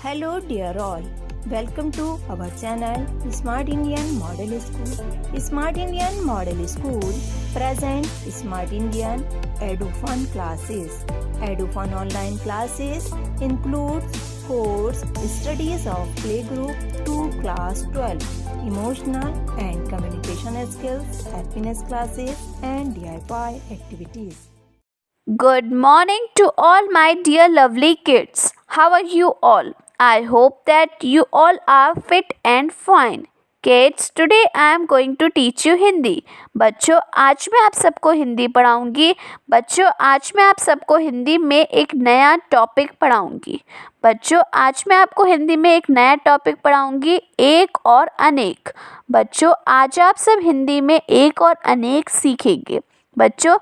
Hello dear all, welcome to our channel Smart Indian Model School. Smart Indian Model School present Smart Indian EduFun classes. EduFun online classes includes course studies of playgroup to class 12, emotional and communication skills, happiness classes and DIY activities. Good morning to all my dear lovely kids. How are you all? I hope that you all are fit and fine. Kids, today I am going to teach you Hindi. बच्चों, आज मैं आप सबको हिंदी पढ़ाऊंगी. बच्चों, आज मैं आप सबको हिंदी में एक नया टॉपिक पढ़ाऊंगी. बच्चों, आज मैं आपको हिंदी में एक नया टॉपिक पढ़ाऊंगी, एक और अनेक. बच्चों, आज आप सब हिंदी में एक और अनेक सीखेंगे. बच्चों,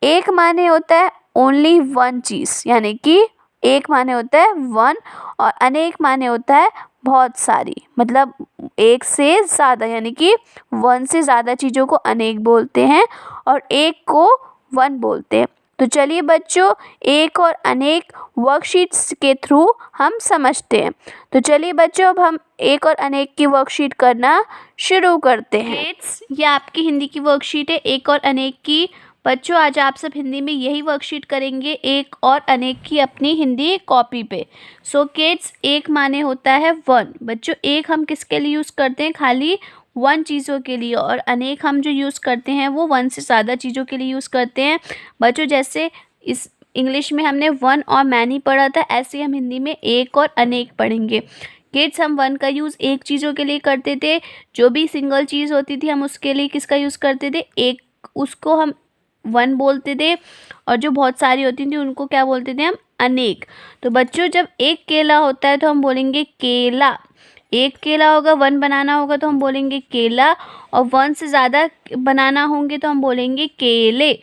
एक माने होता है ओनली वन चीज़, यानी कि एक माने होता है वन और अनेक माने होता है बहुत सारी, मतलब एक से ज़्यादा, यानी कि वन से ज़्यादा चीज़ों को अनेक बोलते हैं और एक को वन बोलते हैं. तो चलिए बच्चों, एक और अनेक वर्कशीट्स के थ्रू हम समझते हैं. तो चलिए बच्चों, अब हम एक और अनेक की वर्कशीट करना शुरू करते हैं. ये आपकी हिंदी की वर्कशीट है, एक और अनेक की. बच्चों, आज आप सब हिंदी में यही वर्कशीट करेंगे, एक और अनेक की, अपनी हिंदी कॉपी पे. सो किड्स, एक माने होता है वन. बच्चों, एक हम किसके लिए यूज़ करते हैं? खाली वन चीज़ों के लिए. और अनेक हम जो यूज़ करते हैं वो वन से ज़्यादा चीज़ों के लिए यूज़ करते हैं. बच्चों, जैसे इस इंग्लिश में हमने वन और मैनी पढ़ा था, ऐसे ही हम हिंदी में एक और अनेक पढ़ेंगे. किड्स, हम वन का यूज़ एक चीज़ों के लिए करते थे. जो भी सिंगल चीज़ होती थी हम उसके लिए किसका यूज़ करते थे? एक. उसको हम वन बोलते थे. और जो बहुत सारी होती थी उनको क्या बोलते थे हम? अनेक. तो बच्चों, जब एक केला होता है तो हम बोलेंगे केला. एक केला होगा, वन बनाना होगा तो हम बोलेंगे केला. और वन से ज़्यादा बनाना होंगे तो हम बोलेंगे केले.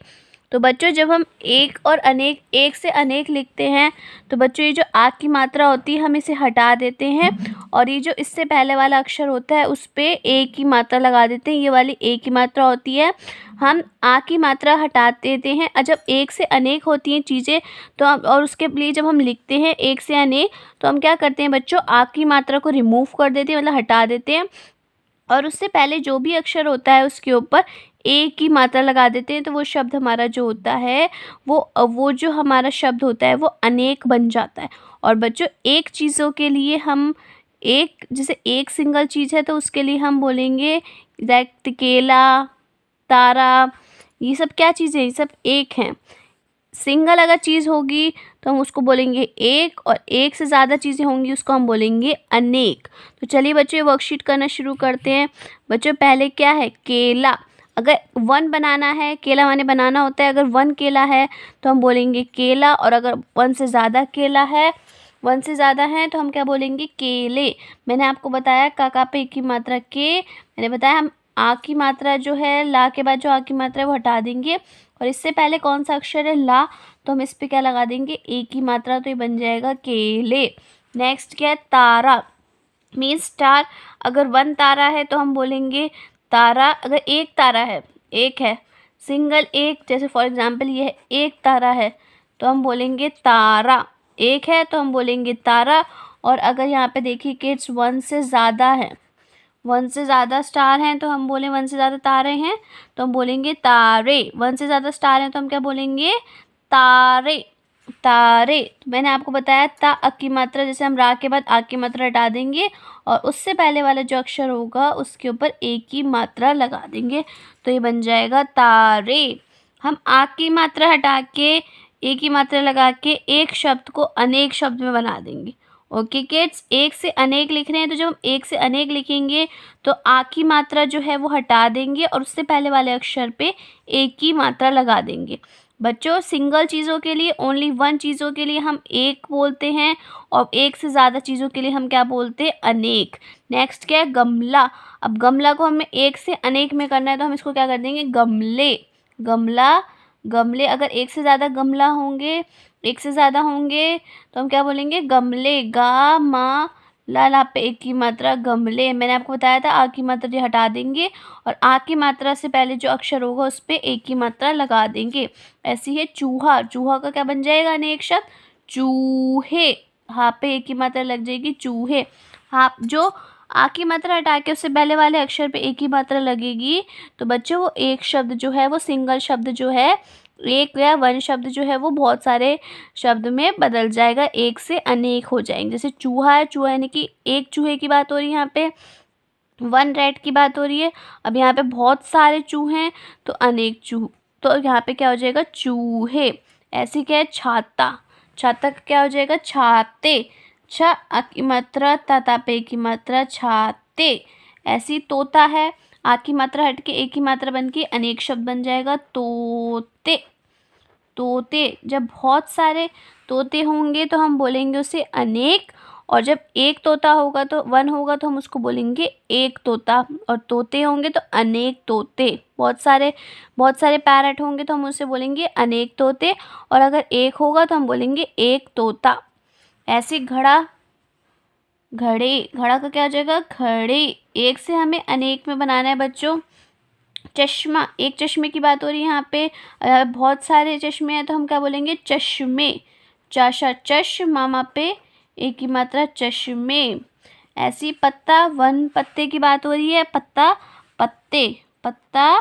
तो बच्चों, जब हम एक और अनेक, एक से अनेक लिखते हैं तो बच्चों ये जो आ की मात्रा होती है हम इसे हटा देते हैं और ये जो इससे पहले वाला अक्षर होता है उस पर ए की मात्रा लगा देते हैं. ये वाली ए की मात्रा होती है, हम आ की मात्रा हटा देते हैं. और जब एक से अनेक होती हैं चीज़ें तो हम, और उसके लिए जब हम लिखते हैं एक से अनेक, तो हम क्या करते हैं बच्चों? आ की मात्रा को रिमूव कर देते हैं, मतलब हटा देते हैं. और उससे पहले जो भी अक्षर होता है उसके ऊपर ए की मात्रा लगा देते हैं. तो वो शब्द हमारा जो होता है वो जो हमारा शब्द होता है वो अनेक बन जाता है. और बच्चों, एक चीज़ों के लिए हम एक, जैसे एक सिंगल चीज़ है तो उसके लिए हम बोलेंगे दैट केला, तारा, ये सब क्या चीज़ें? ये सब एक हैं. सिंगल अगर चीज़ होगी तो हम उसको बोलेंगे एक, और एक से ज़्यादा चीज़ें होंगी उसको हम बोलेंगे अनेक. तो चलिए बच्चों, ये वर्कशीट करना शुरू करते हैं. बच्चों, पहले क्या है? केला. अगर वन बनाना है, केला माने बनाना होता है, अगर वन केला है तो हम बोलेंगे केला. और अगर वन से ज़्यादा केला है, वन से ज़्यादा है तो हम क्या बोलेंगे? केले. मैंने आपको बताया काका पे एक की मात्रा के. मैंने बताया हम आ की मात्रा जो है, ला के बाद जो आ की मात्रा है वो हटा देंगे. और इससे पहले कौन सा अक्षर है? ला. तो हम इस पे क्या लगा देंगे? ए की मात्रा. तो ये बन जाएगा केले. नेक्स्ट क्या है? तारा. Means star. अगर वन तारा है तो हम बोलेंगे तारा. अगर एक तारा है, एक है सिंगल एक, जैसे फॉर एग्जांपल ये है एक तारा है तो हम बोलेंगे तारा. एक है तो हम बोलेंगे तारा. और अगर यहाँ पे देखिए किड्स, वन से ज़्यादा है, वन से ज़्यादा स्टार हैं तो हम बोलें, वन से ज़्यादा तारे हैं तो हम बोलेंगे तारे. वन से ज़्यादा स्टार हैं तो हम क्या बोलेंगे? तारे. तारे. तो मैंने आपको बताया ता अ की मात्रा, जैसे हम रा के बाद आ की मात्रा हटा देंगे और उससे पहले वाला जो अक्षर होगा उसके ऊपर ए की मात्रा लगा देंगे. तो ये बन जाएगा तारे. हम आ की मात्रा हटा के ए की मात्रा लगा के एक शब्द को अनेक शब्द में बना देंगे. ओके किड्स, एक से अनेक लिख रहे हैं तो जब हम एक से अनेक लिखेंगे तो आ की मात्रा जो है वो हटा देंगे और उससे पहले वाले अक्षर पे ए की मात्रा लगा देंगे. बच्चों, सिंगल चीज़ों के लिए, ओनली वन चीज़ों के लिए हम एक बोलते हैं और एक से ज़्यादा चीज़ों के लिए हम क्या बोलते हैं? अनेक. नेक्स्ट क्या है? गमला. अब गमला को हमें एक से अनेक में करना है तो हम इसको क्या कर देंगे? गमले. गमला, गमले. अगर एक से ज़्यादा गमला होंगे, एक से ज़्यादा होंगे तो हम क्या बोलेंगे? गमले. गा मा ला ला पे एक की मात्रा, गमले. मैंने आपको बताया था आ की मात्रा जो हटा देंगे और आ की मात्रा से पहले जो अक्षर होगा उस पर एक की मात्रा लगा देंगे. ऐसी है चूहा. चूहा का क्या बन जाएगा? अनेक शब्द चूहे. हा पे एक की मात्रा लग जाएगी चूहे। हा जो आ की मात्रा हटा के उससे पहले वाले अक्षर पे एक ही मात्रा लगेगी तो बच्चों वो एक शब्द जो है वो सिंगल शब्द जो है एक या वन शब्द जो है वो बहुत सारे शब्द में बदल जाएगा, एक से अनेक हो जाएंगे। जैसे चूहा है, चूहा यानी कि एक चूहे की बात हो रही है यहाँ पे, वन रैट की बात हो रही है। अब यहाँ पे बहुत सारे चूहे हैं तो अनेक तो यहाँ पे क्या हो जाएगा चूहे। ऐसे क्या है छाता, छाता का क्या हो जाएगा छाते, छ आ की मात्रा ता पे की मात्रा छाते। ऐसी तोता है, आ की मात्रा हट के एक की मात्रा बन के अनेक शब्द बन जाएगा तोते। तोते, जब बहुत सारे तोते होंगे तो हम बोलेंगे उसे अनेक, और जब एक तोता होगा तो वन होगा तो हम उसको बोलेंगे एक तोता, और तोते होंगे तो अनेक तोते। बहुत सारे पैरट होंगे तो हम उसे बोलेंगे अनेक तोते, और अगर एक होगा तो हम बोलेंगे एक तोता। ऐसे घड़ा, घड़ा का क्या हो जाएगा घड़े। एक से हमें अनेक में बनाना है बच्चों। चश्मा, एक चश्मे की बात हो रही है यहाँ पे, बहुत सारे चश्मे हैं तो हम क्या बोलेंगे चश्मे। चाशा चश मामा पे एक की मात्रा चश्मे। ऐसी पत्ता, वन पत्ते की बात हो रही है, पत्ता पत्ते, पत्ता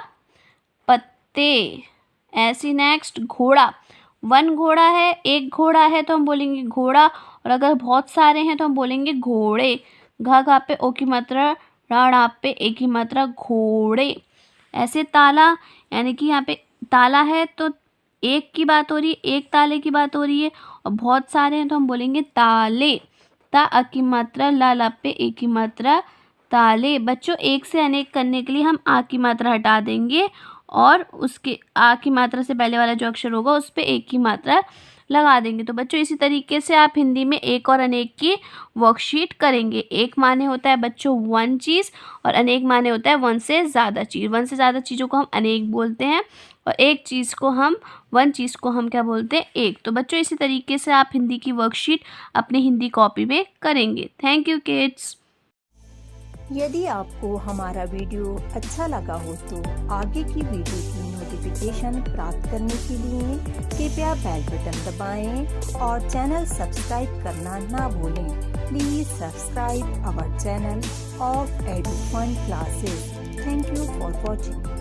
पत्ते। ऐसी नेक्स्ट घोड़ा, वन घोड़ा है, एक घोड़ा है तो हम बोलेंगे घोड़ा, और अगर बहुत सारे हैं तो हम बोलेंगे घोड़े। घा पे ओ की मात्रा, रा पे एक की मात्रा घोड़े। ऐसे ताला, यानी कि यहाँ पे ताला है तो एक की बात हो रही है, एक ताले की बात हो रही है, और बहुत सारे हैं तो हम बोलेंगे ताले। ता अ की मात्रा, ला पे एक की मात्रा ताले। बच्चों एक से अनेक करने के लिए हम आ की मात्रा हटा देंगे और उसके आ की मात्रा से पहले वाला जो अक्षर होगा उस पर एक की मात्रा लगा देंगे। तो बच्चों इसी तरीके से आप हिंदी में एक और अनेक की वर्कशीट करेंगे। एक माने होता है बच्चों वन चीज़, और अनेक माने होता है वन से ज़्यादा चीज़। वन से ज़्यादा चीज़ों को हम अनेक बोलते हैं, और एक चीज़ को हम, वन चीज़ को हम क्या बोलते हैं एक। तो बच्चों इसी तरीके से आप हिंदी की वर्कशीट अपनी हिंदी कॉपी में करेंगे। Thank you kids. यदि आपको हमारा वीडियो अच्छा लगा हो तो आगे की वीडियो की नोटिफिकेशन प्राप्त करने के लिए कृपया बेल बटन दबाएं और चैनल सब्सक्राइब करना ना भूलें। Please subscribe our channel of Edufun classes. Thank you for watching.